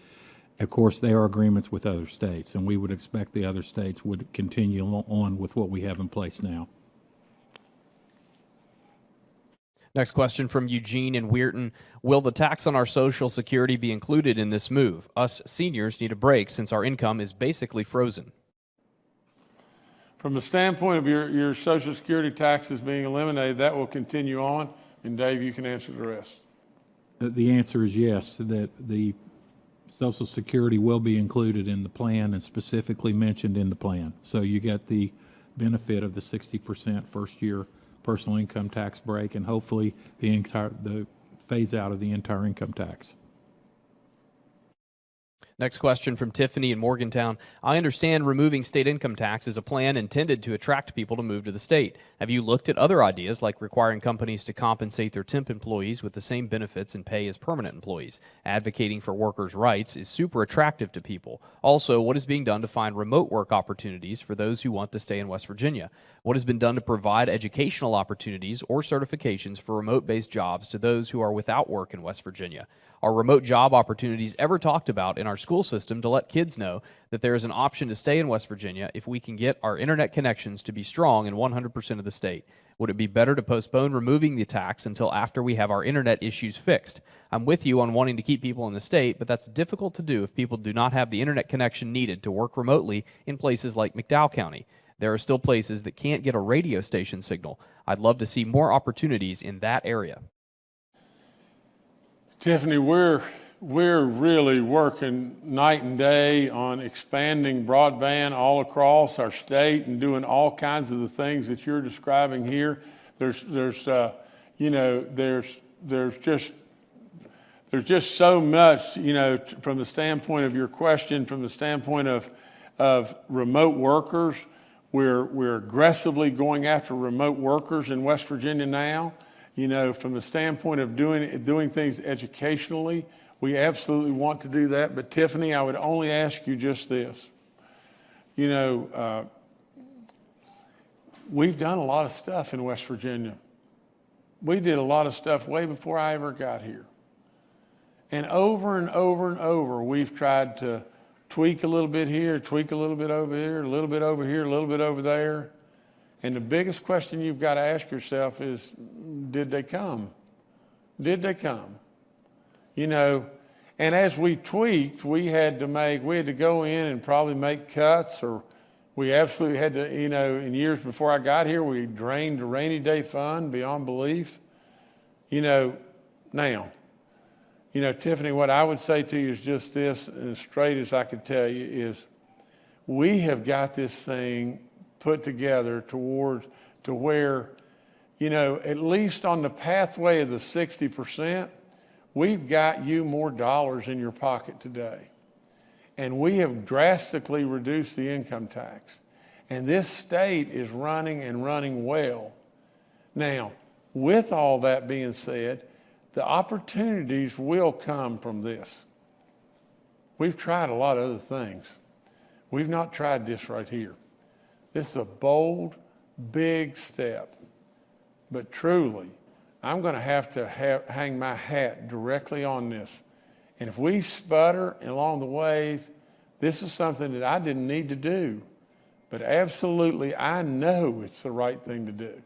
Of course, they are agreements with other states, and we would expect the other states would continue on with what we have in place now. Next question from Eugene in Weirton. Will the tax on our Social Security be included in this move? Us seniors need a break since our income is basically frozen. From the standpoint of your Social Security taxes being eliminated, that will continue on. And Dave, you can answer the rest. The answer is yes, that the Social Security will be included in the plan and specifically mentioned in the plan. So you get the benefit of the 60% first year personal income tax break, and hopefully the phase out of the entire income tax. Next question from Tiffany in Morgantown. I understand removing state income tax is a plan intended to attract people to move to the state. Have you looked at other ideas like requiring companies to compensate their temp employees with the same benefits and pay as permanent employees? Advocating for workers' rights is super attractive to people. Also, what is being done to find remote work opportunities for those who want to stay in West Virginia? What has been done to provide educational opportunities or certifications for remote-based jobs to those who are without work in West Virginia? Are remote job opportunities ever talked about in our school system to let kids know that there is an option to stay in West Virginia if we can get our internet connections to be strong in 100% of the state? Would it be better to postpone removing the tax until after we have our internet issues fixed? I'm with you on wanting to keep people in the state, but that's difficult to do if people do not have the internet connection needed to work remotely in places like McDowell County. There are still places that can't get a radio station signal. I'd love to see more opportunities in that area. Tiffany, we're really working night and day on expanding broadband all across our state and doing all kinds of the things that you're describing here. There's there's just so much, from the standpoint of your question, from the standpoint of remote workers. We're aggressively going after remote workers in West Virginia now. From the standpoint of doing things educationally, we absolutely want to do that. But Tiffany, I would only ask you just this. We've done a lot of stuff in West Virginia. We did a lot of stuff way before I ever got here. And over and over and over, we've tried to tweak a little bit here, tweak a little bit over here, a little bit over here, a little bit over there. And the biggest question you've got to ask yourself is, did they come? Did they come? And as we tweaked, we had to go in and probably make cuts, or we absolutely had to, in years before I got here, we drained the rainy day fund beyond belief. Now, Tiffany, what I would say to you is just this, and as straight as I could tell you, is we have got this thing put together to where, at least on the pathway of the 60%, we've got you more dollars in your pocket today. And we have drastically reduced the income tax. And this state is running and running well. Now, with all that being said, the opportunities will come from this. We've tried a lot of other things. We've not tried this right here. This is a bold, big step. But truly, I'm going to have to hang my hat directly on this. And if we sputter along the ways, this is something that I didn't need to do. But absolutely, I know it's the right thing to do.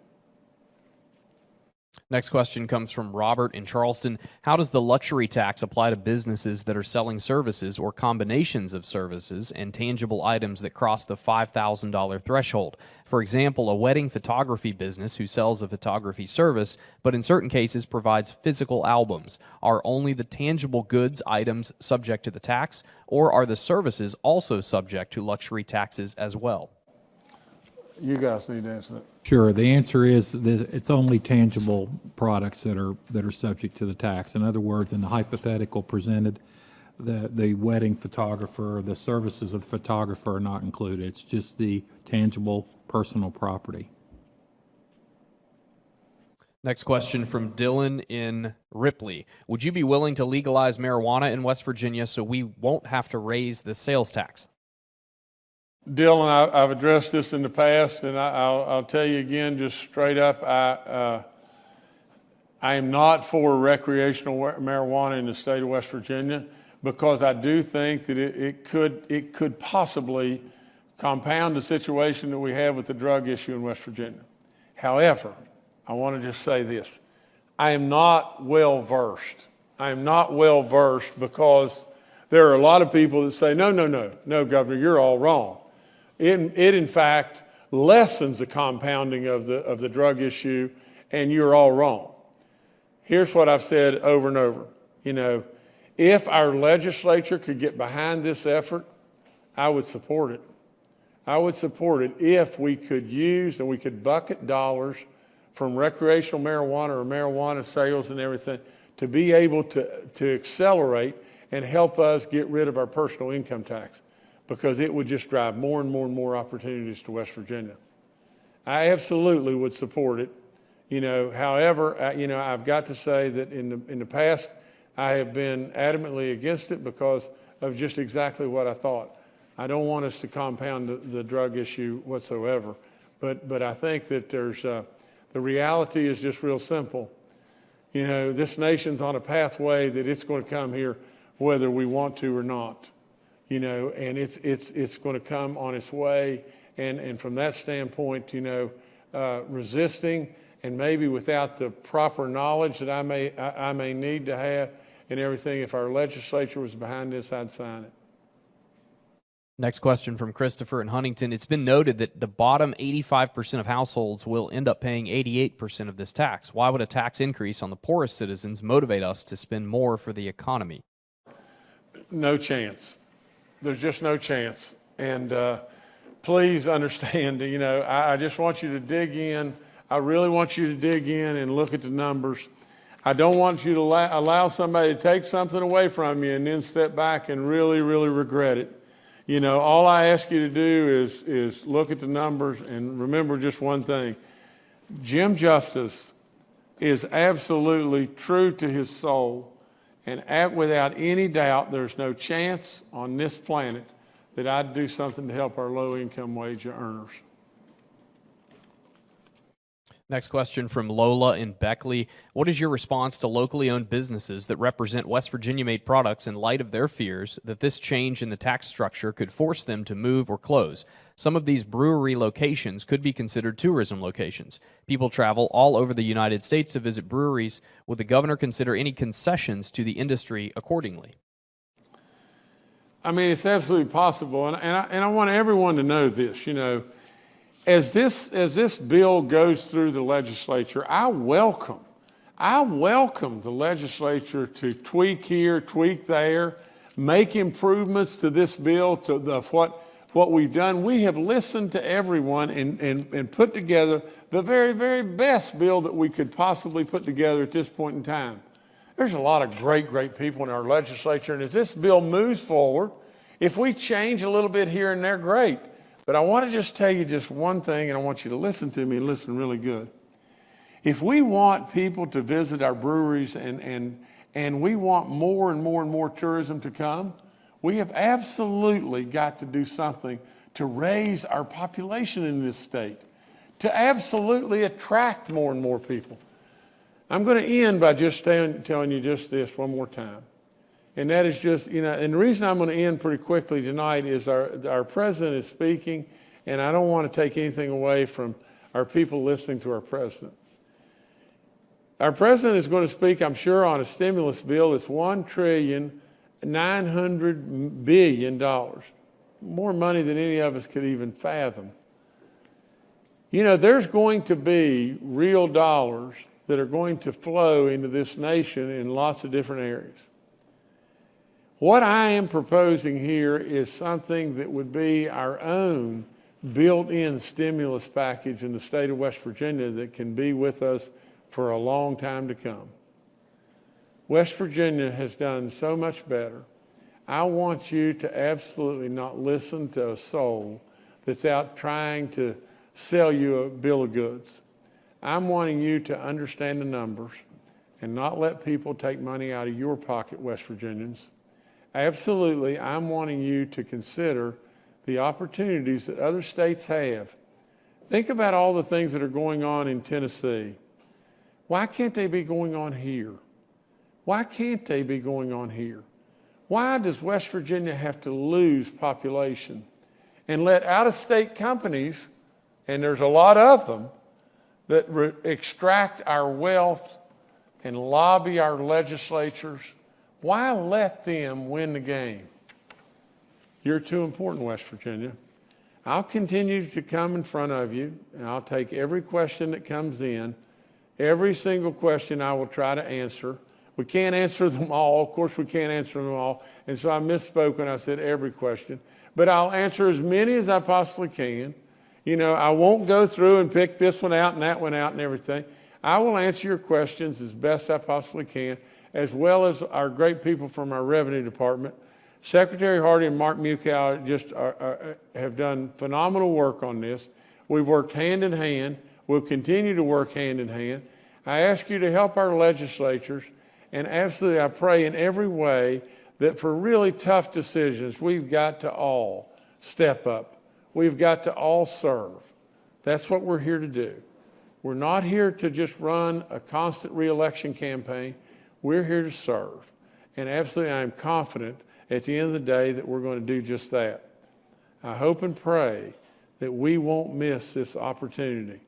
Next question comes from Robert in Charleston. How does the luxury tax apply to businesses that are selling services or combinations of services and tangible items that cross the $5,000 threshold? For example, a wedding photography business who sells a photography service, but in certain cases provides physical albums. Are only the tangible goods items subject to the tax, or are the services also subject to luxury taxes as well? You guys need to answer that. Sure. The answer is that it's only tangible products that are subject to the tax. In other words, in the hypothetical presented, the wedding photographer, the services of the photographer are not included. It's just the tangible personal property. Next question from Dylan in Ripley. Would you be willing to legalize marijuana in West Virginia so we won't have to raise the sales tax? Dylan, I've addressed this in the past, and I'll tell you again, just straight up, I am not for recreational marijuana in the state of West Virginia, because I do think that it could possibly compound the situation that we have with the drug issue in West Virginia. However, I want to just say this. I am not well versed. I am not well versed because there are a lot of people that say, no, Governor, you're all wrong. It in fact lessens the compounding of the drug issue, and you're all wrong. Here's what I've said over and over. If our legislature could get behind this effort, I would support it. I would support it if we could use and we could bucket dollars from recreational marijuana or marijuana sales and everything to be able to accelerate and help us get rid of our personal income tax, because it would just drive more and more and more opportunities to West Virginia. I absolutely would support it. However, I've got to say that in the past, I have been adamantly against it because of just exactly what I thought. I don't want us to compound the drug issue whatsoever, but I think that the reality is just real simple. This nation's on a pathway that it's going to come here whether we want to or not. And it's going to come on its way, and from that standpoint, resisting and maybe without the proper knowledge that I may need to have and everything, if our legislature was behind this, I'd sign it. Next question from Christopher in Huntington. It's been noted that the bottom 85% of households will end up paying 88% of this tax. Why would a tax increase on the poorest citizens motivate us to spend more for the economy? No chance. There's just no chance. And please understand, I just want you to dig in. I really want you to dig in and look at the numbers. I don't want you to allow somebody to take something away from you and then step back and really, really regret it. You know, all I ask you to do is look at the numbers and remember just one thing. Jim Justice is absolutely true to his soul, and without any doubt, there's no chance on this planet that I'd do something to help our low-income wage earners. Next question from Lola in Beckley. What is your response to locally owned businesses that represent West Virginia-made products in light of their fears that this change in the tax structure could force them to move or close? Some of these brewery locations could be considered tourism locations. People travel all over the United States to visit breweries. Would the governor consider any concessions to the industry accordingly? I mean, it's absolutely possible, and I want everyone to know this, you know. As this bill goes through the legislature, I welcome the legislature to tweak here, tweak there, make improvements to this bill, to what we've done. We have listened to everyone and put together the very, very best bill that we could possibly put together at this point in time. There's a lot of great, great people in our legislature, and as this bill moves forward, if we change a little bit here and there, great. But I want to just tell you just one thing, and I want you to listen to me and listen really good. If we want people to visit our breweries and we want more and more and more tourism to come, we have absolutely got to do something to raise our population in this state, to absolutely attract more and more people. I'm going to end by just telling you just this one more time. And that is just, you know, and the reason I'm going to end pretty quickly tonight is our president is speaking, and I don't want to take anything away from our people listening to our president. Our president is going to speak, I'm sure, on a stimulus bill that's $1.9 trillion, more money than any of us could even fathom. You know, there's going to be real dollars that are going to flow into this nation in lots of different areas. What I am proposing here is something that would be our own built-in stimulus package in the state of West Virginia that can be with us for a long time to come. West Virginia has done so much better. I want you to absolutely not listen to a soul that's out trying to sell you a bill of goods. I'm wanting you to understand the numbers and not let people take money out of your pocket, West Virginians. Absolutely, I'm wanting you to consider the opportunities that other states have. Think about all the things that are going on in Tennessee. Why can't they be going on here? Why can't they be going on here? Why does West Virginia have to lose population and let out-of-state companies, and there's a lot of them, that extract our wealth and lobby our legislatures? Why let them win the game? You're too important, West Virginia. I'll continue to come in front of you, and I'll take every question that comes in. Every single question I will try to answer. We can't answer them all. Of course, we can't answer them all. And so I misspoke when I said every question. But I'll answer as many as I possibly can. You know, I won't go through and pick this one out and that one out and everything. I will answer your questions as best I possibly can, as well as our great people from our Revenue Department. Secretary Hardy and Mark Mukow just have done phenomenal work on this. We've worked hand in hand. We'll continue to work hand in hand. I ask you to help our legislatures, and absolutely I pray in every way that for really tough decisions, we've got to all step up. We've got to all serve. That's what we're here to do. We're not here to just run a constant re-election campaign. We're here to serve. And absolutely I'm confident at the end of the day that we're going to do just that. I hope and pray that we won't miss this opportunity.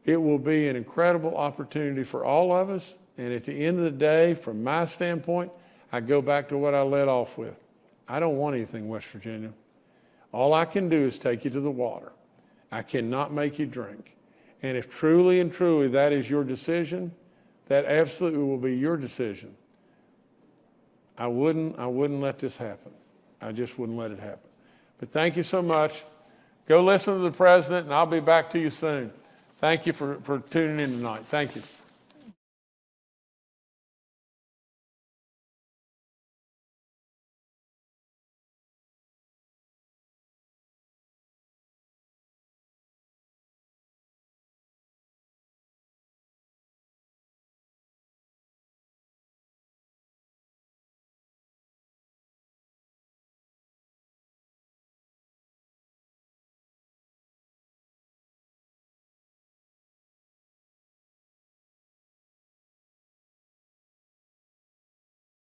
It will be an incredible opportunity for all of us. And at the end of the day, from my standpoint, I go back to what I led off with. I don't want anything, West Virginia. All I can do is take you to the water. I cannot make you drink. And if truly and truly that is your decision, that absolutely will be your decision. I wouldn't let this happen. I just wouldn't let it happen. But thank you so much. Go listen to the president, and I'll be back to you soon. Thank you for tuning in tonight. Thank you.